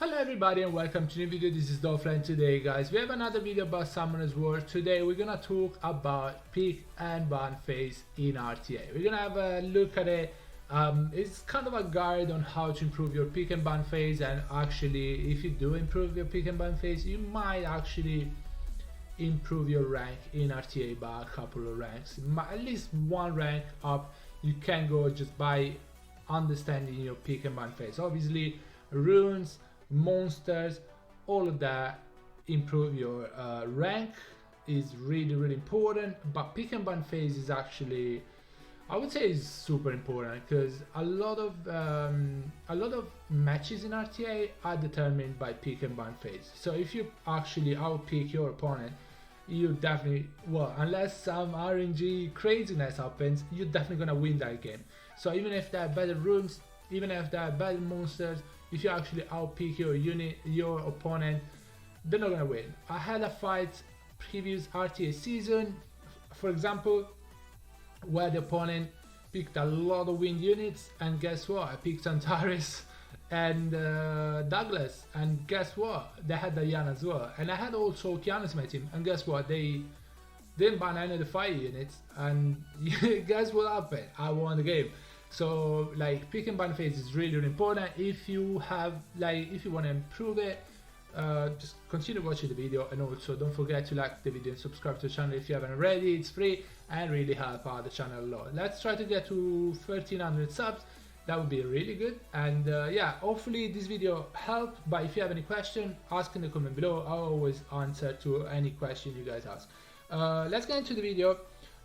Hello everybody and welcome to a new video. This is Dolphin and today guys we have another video about Summoner's War. Today we're gonna talk about pick and ban phase in RTA. We're gonna have a look at it. It's kind of a guide on how to improve your pick and ban phase, and actually if you do improve your pick and ban phase you might actually improve your rank in RTA by a couple of ranks, at least one rank up. You can go just by understanding your pick and ban phase. Obviously runes, monsters, all of that improve your rank is really important, but pick and ban phase is actually, I would say, is super important because a lot of matches in RTA are determined by pick and ban phase. So if you actually outpick your opponent, you definitely, well, unless some RNG craziness happens, you're definitely gonna win that game. So even if there are better runes, even if there are better monsters, if you actually outpick your unit, your opponent, they're not gonna win. I had a fight previous RTA season, for example, where the opponent picked a lot of wind units, and guess what? I picked Antares and Douglas, and guess what? They had Diana as well, and I had also Kiana's my team, and guess what? They didn't ban any of the fire units, and guess what happened? I won the game. So like pick and ban phase is really important. If you have if you want to improve it, just continue watching the video, and also don't forget to like the video and subscribe to the channel if you haven't already. It's free and really help out the channel a lot. Let's try to get to 1300 subs. That would be really good, and yeah, hopefully this video helped. But if you have any question, ask in the comment below. I'll always answer to any question you guys ask. Let's get into the video.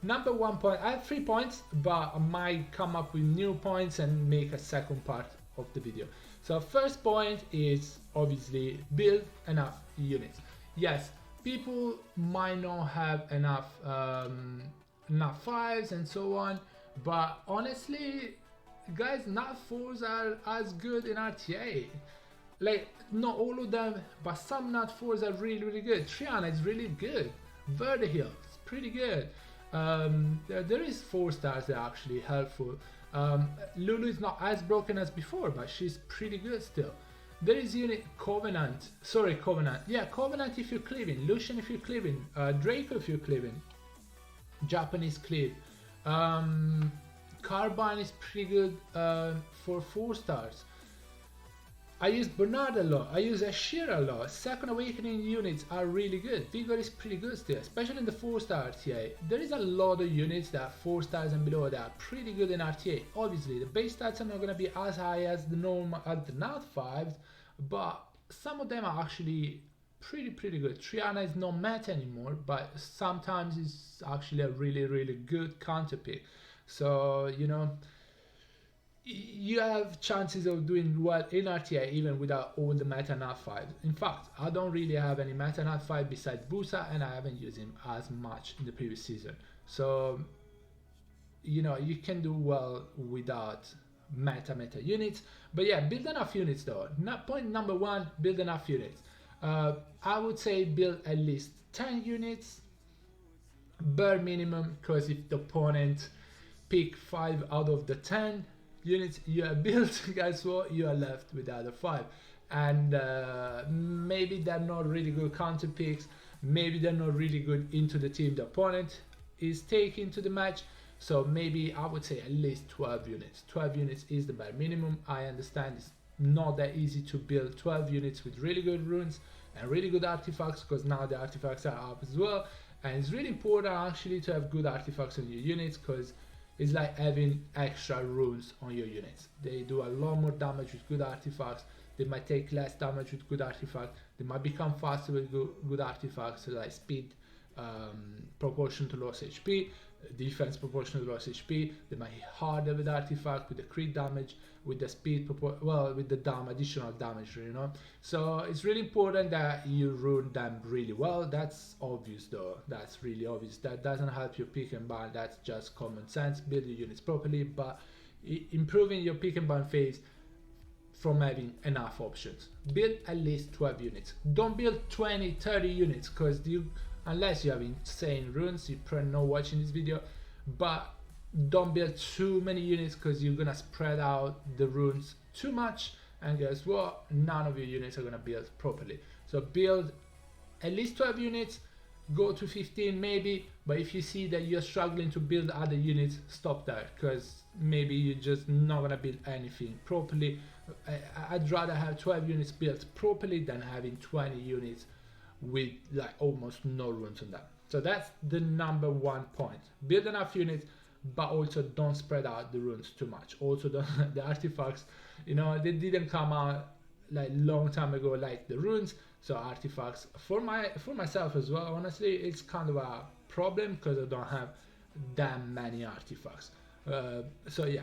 Number 1 point, I have 3 points, but I might come up with new points and make a second part of the video. So first point is obviously build enough units. Yes, people might not have enough enough 5s and so on, but honestly guys, not 4s are as good in RTA. Like, not all of them, but some not 4s are really good. Triana is really good. Verdehill is pretty good. There is 4 stars that are actually helpful. Lulu is not as broken as before, but she's pretty good still. There is unit Covenant, yeah, Covenant if you're cleaving, Lucian if you're cleaving, Draco if you're cleaving, Japanese cleave. Carbine is pretty good for 4 stars. I use Bernard a lot, I use Ashira a lot. Second Awakening units are really good. Vigor is pretty good still, especially in the 4-star RTA. There is a lot of units that are 4 stars and below that are pretty good in RTA. Obviously, the base stats are not going to be as high as the normal, as the not 5s, but some of them are actually pretty good. Triana is not meta anymore, but sometimes it's actually a really good counter pick. So, you know, you have chances of doing well in RTA even without all the meta nat 5. In fact, I don't really have any meta nat 5 besides Busa, and I haven't used him as much in the previous season. So, you know, you can do well without meta units. But yeah, build enough units though. Point number 1, build enough units. I would say build at least 10 units, bare minimum, because if the opponent pick 5 out of the 10 units you have built, guess what? You are left with the other 5, and maybe they're not really good counter picks, maybe they're not really good into the team the opponent is taking to the match. So maybe I would say at least 12 units. 12 units is the bare minimum. I understand it's not that easy to build 12 units with really good runes and really good artifacts, because now the artifacts are up as well, and it's really important actually to have good artifacts on your units, because it's like having extra runes on your units. They do a lot more damage with good artifacts. They might take less damage with good artifacts. They might become faster with good artifacts, so like speed proportion to loss HP, defense proportional to loss HP. They might hit harder with artifact, with the crit damage, with the speed with the additional damage, you know. So it's really important that you rune them really well. That's obvious though, that's really obvious. That doesn't help your pick and ban, that's just common sense. Build your units properly, but improving your pick and ban phase from having enough options. Build at least 12 units. Don't build 20-30 units, because unless you have insane runes, you probably not watching this video, but don't build too many units because you're gonna spread out the runes too much and guess what, none of your units are going to build properly. So build at least 12 units, go to 15 maybe, but if you see that you're struggling to build other units, stop there, because maybe you're just not going to build anything properly. I'd rather have 12 units built properly than having 20 units with like almost no runes on them. So that's the number one point. Build enough units, but also don't spread out the runes too much. Also the artifacts, you know, they didn't come out like long time ago like the runes. So artifacts for myself as well, honestly, it's kind of a problem because I don't have that many artifacts. So yeah,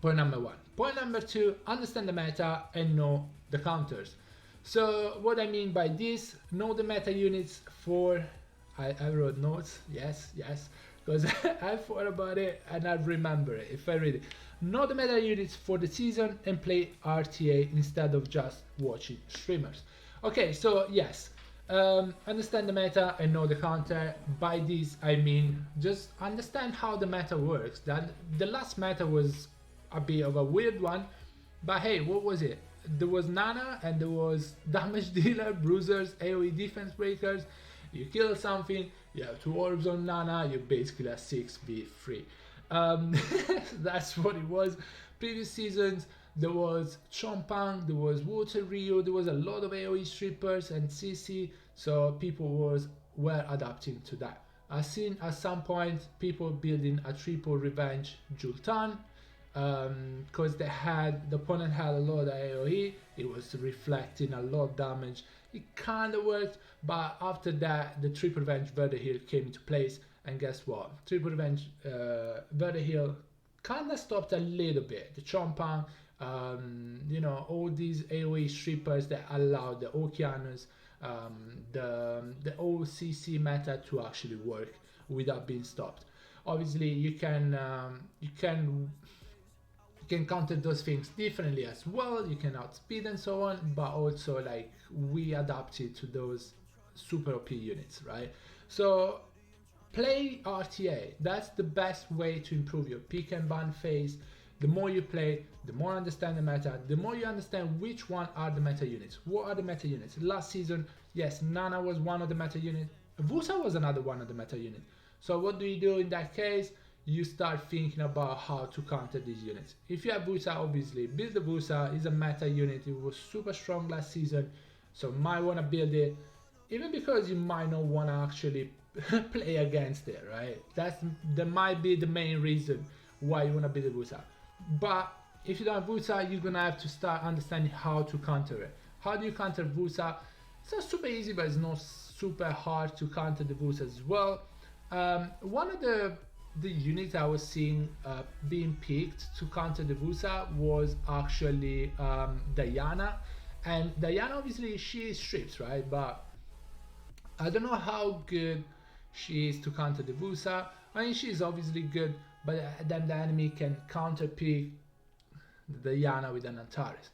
point number one. Point number two, understand the meta and know the counters. So what I mean by this, know the meta units for, I wrote notes, yes, because I thought about it and I remember it if I read it. Know the meta units for the season and play RTA instead of just watching streamers. Okay, so yes, understand the meta and know the counter. By this I mean just understand how the meta works. That the last meta was a bit of a weird one, but hey, what was it? There was Nana and there was damage dealer, bruisers, AoE defense breakers. You kill something, you have 2 orbs on Nana, you're basically a 6v3. That's what it was. Previous seasons there was Chompang, there was Water Rio, there was a lot of AoE strippers and CC, so people were adapting to that. I've seen at some point people building a triple revenge Jultan, because the opponent had a lot of AoE, it was reflecting a lot of damage. It kind of worked, but after that the triple revenge Verdehill came into place, and guess what? Triple revenge Verdehill kind of stopped a little bit. The Chompang, you know, all these AoE strippers that allowed the Okeanos, the OCC meta to actually work without being stopped. Obviously, you can counter those things differently as well. You can outspeed and so on, but also like we adapted to those super OP units, right? So play RTA. That's the best way to improve your pick and ban phase. The more you play, the more you understand the meta, the more you understand which one are the meta units. What are the meta units? Last season, yes, Nana was one of the meta units. Vusa was another one of the meta units. So what do you do in that case? You start thinking about how to counter these units. If you have Vusa, obviously, build the Vusa. Is a meta unit. It was super strong last season, so might want to build it, even because you might not want to actually play against it, right? That might be the main reason why you want to build a Vusa. But if you don't have Vusa, you're gonna have to start understanding how to counter it. How do you counter Vusa? It's not super easy, but it's not super hard to counter the Vusa as well. One of the units I was seeing being picked to counter the Vusa was actually Diana. And Diana, obviously, she strips, right? But I don't know how good she is to counter the Vusa. I mean, she's obviously good, but then the enemy can counter pick the Diana with an Antares.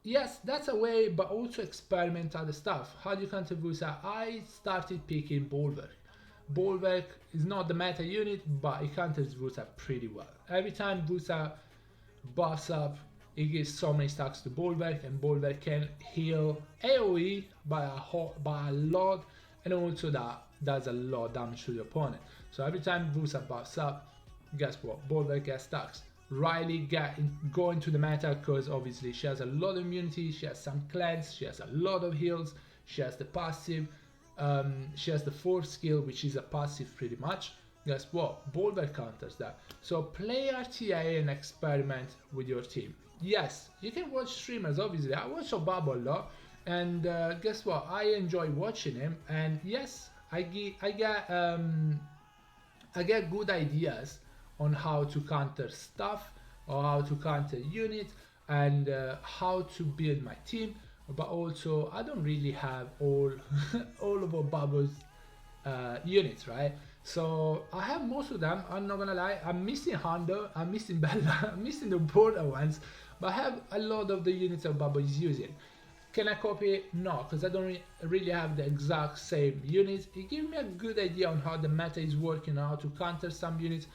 Yes, that's a way, but also experiment other stuff. How do you counter Vusa? I started picking Bulwark. Bulwark is not the meta unit, but it counters Vusa pretty well. Every time Vusa buffs up, it gives so many stacks to Bulwark, and Bulwark can heal AoE by a lot, and also that does a lot of damage to the opponent. So every time Vusa buffs up, guess what? Bulwark gets stacks. Riley go into the meta because obviously she has a lot of immunity, she has some cleanse, she has a lot of heals, she has the passive, she has the fourth skill, which is a passive pretty much. Guess what? Bulwark counters that. So play RTA and experiment with your team. Yes, you can watch streamers, obviously. I watch Obabo a lot, and guess what? I enjoy watching him, and yes, I get good ideas on how to counter stuff or how to counter units and how to build my team. But also, I don't really have all of Obabo's units, right? So I have most of them. I'm not gonna lie. I'm missing Hondo, I'm missing Bella, I'm missing the border ones, but I have a lot of the units Obabo is using. Can I copy it? No, because I don't really have the exact same units. It gives me a good idea on how the meta is working, how to counter some units.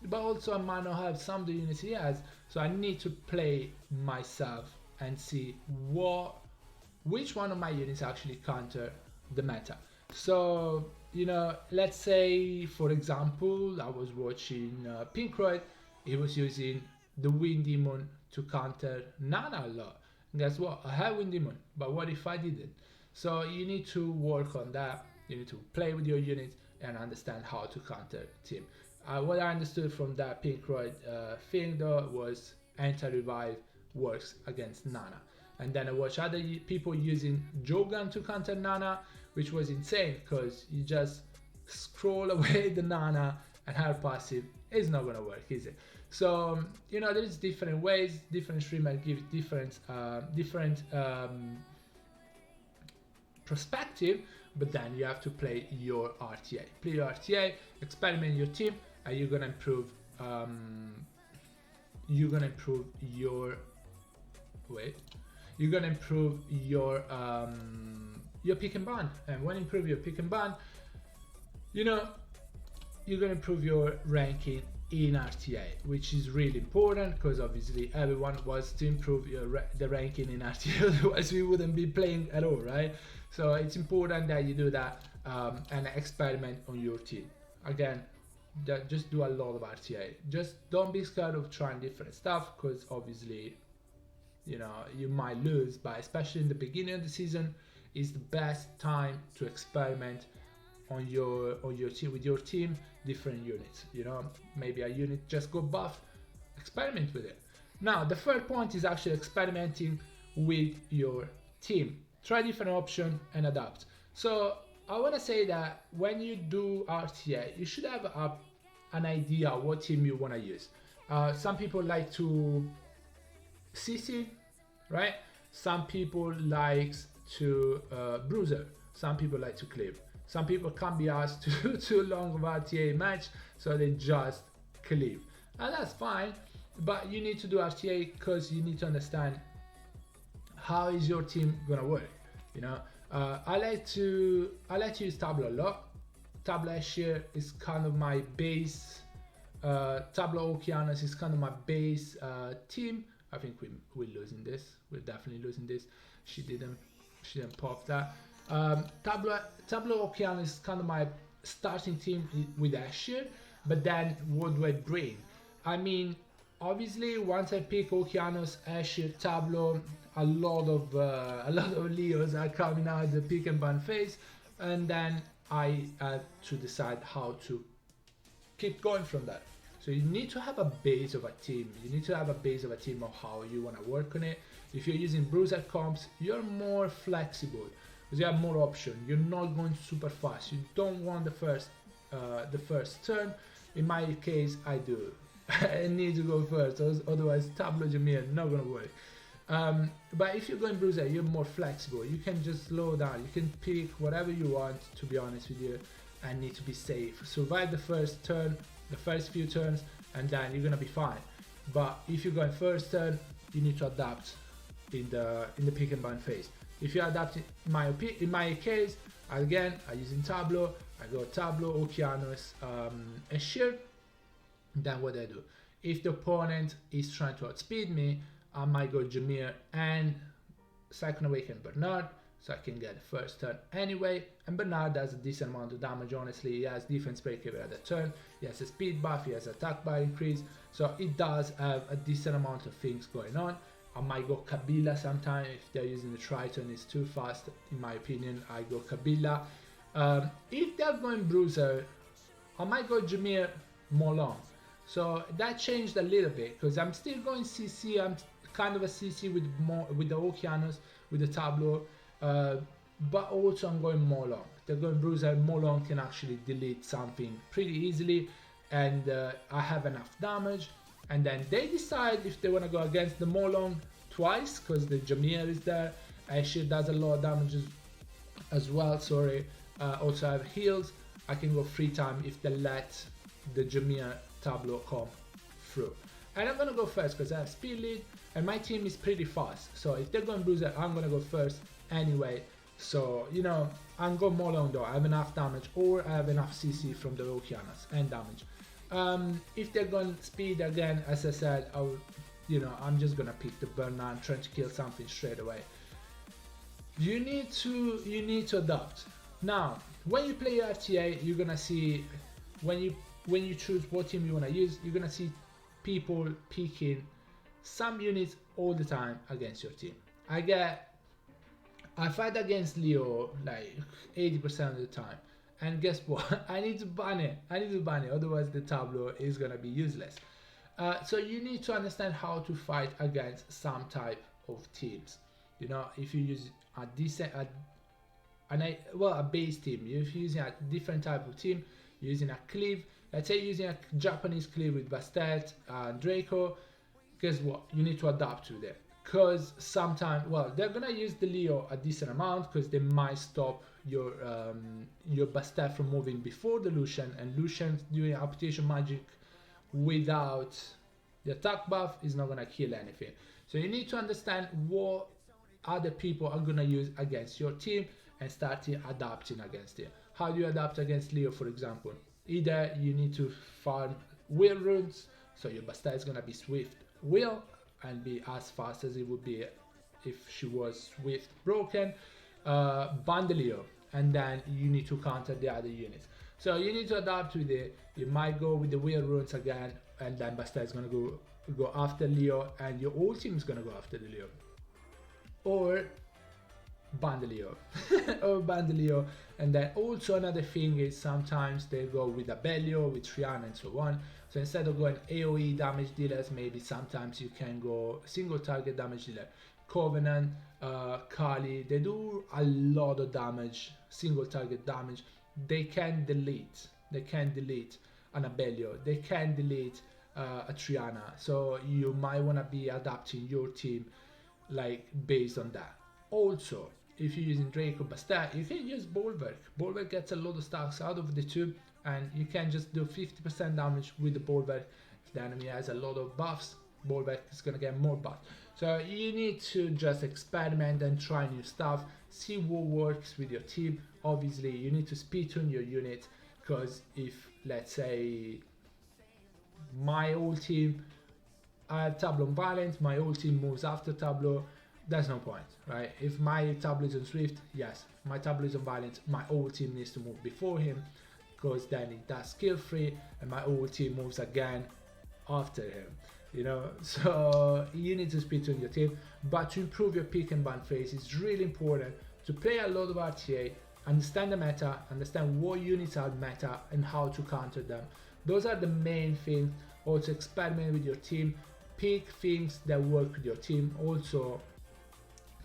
but also I might not have some of the units he has, so I need to play myself and see which one of my units actually counter the meta. So, you know, let's say for example I was watching Pinkroyd, he was using the Wind Demon to counter Nana a lot. And guess what? I have Wind Demon, but what if I didn't? So you need to work on that. You need to play with your units and understand how to counter team. What I understood from that Pinkroyd thing though was anti-revive works against Nana. And then I watched other people using Jogan to counter Nana, which was insane because you just scroll away the Nana and her passive is not gonna work, is it? So you know, there's different ways, different streamers give different perspective, but then you have to play your RTA. Play your RTA, experiment your team, and you're gonna improve. You're gonna improve your You're gonna improve your pick and ban, and when you improve your pick and ban, you know, you're gonna improve your ranking in RTA, which is really important because obviously everyone wants to improve the ranking in RTA, otherwise we wouldn't be playing at all, right? So it's important that you do that and experiment on your team. Again, just do a lot of RTA. Just don't be scared of trying different stuff because obviously, you know, you might lose, but especially in the beginning of the season is the best time to experiment on your team, with your team, different units. You know, maybe a unit just go buff, experiment with it. Now the third point is actually experimenting with your team. Try different options and adapt. So I want to say that when you do RTA, you should have an idea what team you want to use. Some people like to CC, right? Some people like to bruiser. Some people like to cleave. Some people can't be asked to do too long of RTA match, so they just cleave. And that's fine, but you need to do RTA because you need to understand how is your team gonna work. You know, I like to use Tableau a lot. Tableau Ashir is kind of my base. Tableau Okeanos is kind of my base team. I think we're losing this. We're definitely losing this. She didn't pop that. Tableau Okeanos is kind of my starting team with Ashir. But then what do I bring? I mean, obviously once I pick Okeanos, Ashir, Tableau, a lot of Leos are coming out the pick and ban phase, and then I have to decide how to keep going from that. So you need to have a base of a team. You need to have a base of a team of how you want to work on it. If you're using bruiser comps, you're more flexible because you have more options. You're not going super fast. You don't want the first turn. In my case, I do. I need to go first, otherwise Tableau Jameer not gonna work. But if you're going bruiser, you're more flexible. You can just slow down. You can pick whatever you want, to be honest with you, and need to be safe. Survive the first turn, the first few turns, and then you're gonna be fine. But if you're going first turn, you need to adapt in the pick and ban phase. If you adapt, in my case, again, I'm using Tableau. I go Tableau, Okeanos, Ashir. Then what I do? If the opponent is trying to outspeed me, I might go Jameer and Second Awaken Bernard, so I can get the first turn anyway. And Bernard does a decent amount of damage, honestly. He has defense break every other turn, he has a speed buff, he has attack bar increase, so it does have a decent amount of things going on. I might go Kabila sometime if they're using the Triton, it's too fast in my opinion. I go Kabila. If they're going Bruiser, I might go Jameer Molong. So that changed a little bit because I'm still going CC. I'm kind of a CC with the Okeanos, with the Tableau, but also I'm going Molong. They're going Bruiser. Molong can actually delete something pretty easily, and I have enough damage. And then they decide if they want to go against the Molong twice because the Jameer is there. Ashir does a lot of damage as well. Sorry. Also I have heals. I can go 3 times if they let the Jameer Tableau come through. And I'm gonna go first because I have speed lead and my team is pretty fast. So if they're going Bruiser, I'm gonna go first anyway. So, you know, I'm going Molong though. I have enough damage, or I have enough CC from the Okeanos and damage. If they're going speed again, as I said, I'm just gonna pick the Bernard, trying to kill something straight away. You need to adapt. Now, when you play RTA, you're gonna see when you choose what team you wanna use, you're gonna see people picking some units all the time against your team. I fight against Leo like 80% of the time, and guess what? I need to ban it. Otherwise the tableau is gonna be useless. So you need to understand how to fight against some type of teams. You know, if you use a base team, if you're using a different type of team, using a cleave, let's say using a Japanese cleave with Bastet and Draco, guess what? You need to adapt to them. Because sometimes, they're gonna use the Leo a decent amount because they might stop your Bastet from moving before the Lucian, and Lucian doing application magic without the attack buff is not gonna kill anything. So you need to understand what other people are gonna use against your team and start adapting against it. How do you adapt against Leo, for example? Either you need to farm wheel runes, so your Bastet is gonna be swift wheel and be as fast as it would be if she was swift broken, ban the Leo, and then you need to counter the other units. So you need to adapt with it. You might go with the wheel runes again, and then Bastet is gonna go after Leo, and your whole team is gonna go after the Leo, or ban the Leo. And then also another thing is sometimes they go with a Bellio, with Triana and so on. So instead of going AoE damage dealers, maybe sometimes you can go single target damage dealer. Covenant, Kali, they do a lot of damage, single target damage. They can delete an Abellio, they can delete a Triana. So you might want to be adapting your team like based on that. Also, if you're using Draco Bastet, you can use Bulwark. Bulwark gets a lot of stacks out of the tube, and you can just do 50% damage with the Bulwark. If the enemy has a lot of buffs, Bulwark is gonna get more buffs. So you need to just experiment and try new stuff, see what works with your team. Obviously, you need to speed tune your unit, because if, let's say, my whole team, I have Tableau Violent, my whole team moves after Tableau, there's no point, right? If my Tableau is on Swift, yes, my Tableau is on Violent, my whole team needs to move before him, because then it does skill free, and my whole team moves again after him, you know. So you need to speed tune your team, but to improve your pick and ban phase, it's really important to play a lot of RTA, understand the meta, understand what units are meta and how to counter them. Those are the main things. Also experiment with your team, pick things that work with your team. Also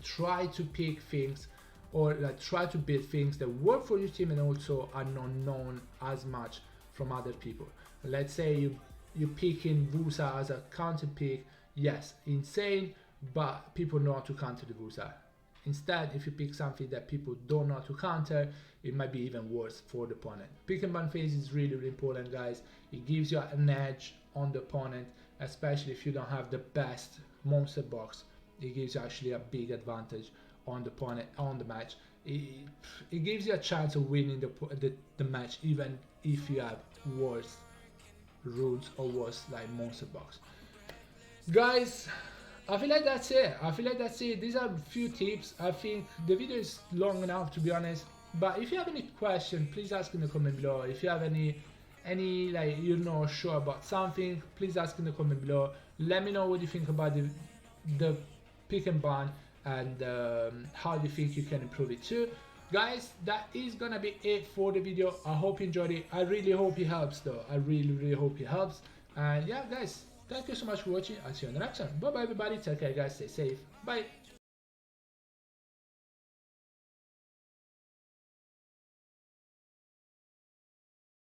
try to pick things, or try to build things that work for your team and also are not known as much from other people. Let's say you're picking Vusa as a counter pick, yes, insane, but people know how to counter the Vusa. Instead, if you pick something that people don't know how to counter, it might be even worse for the opponent. Pick and ban phase is really, really important, guys. It gives you an edge on the opponent, especially if you don't have the best monster box. It gives you actually a big advantage on the opponent, on the match. It gives you a chance of winning the match, even if you have worse rules or worse like monster box. Guys, I feel like that's it. These are a few tips. I think the video is long enough, to be honest, but if you have any question, please ask in the comment below. If you have any like you're not sure about something, please ask in the comment below. Let me know what you think about the pick and ban, and how do you think you can improve it too. Guys, that is gonna be it for the video. I hope you enjoyed it. I really hope it helps though. I really hope it helps. And yeah, guys, thank you so much for watching. I'll see you on the next one. Bye bye everybody. Take care, guys. Stay safe. Bye.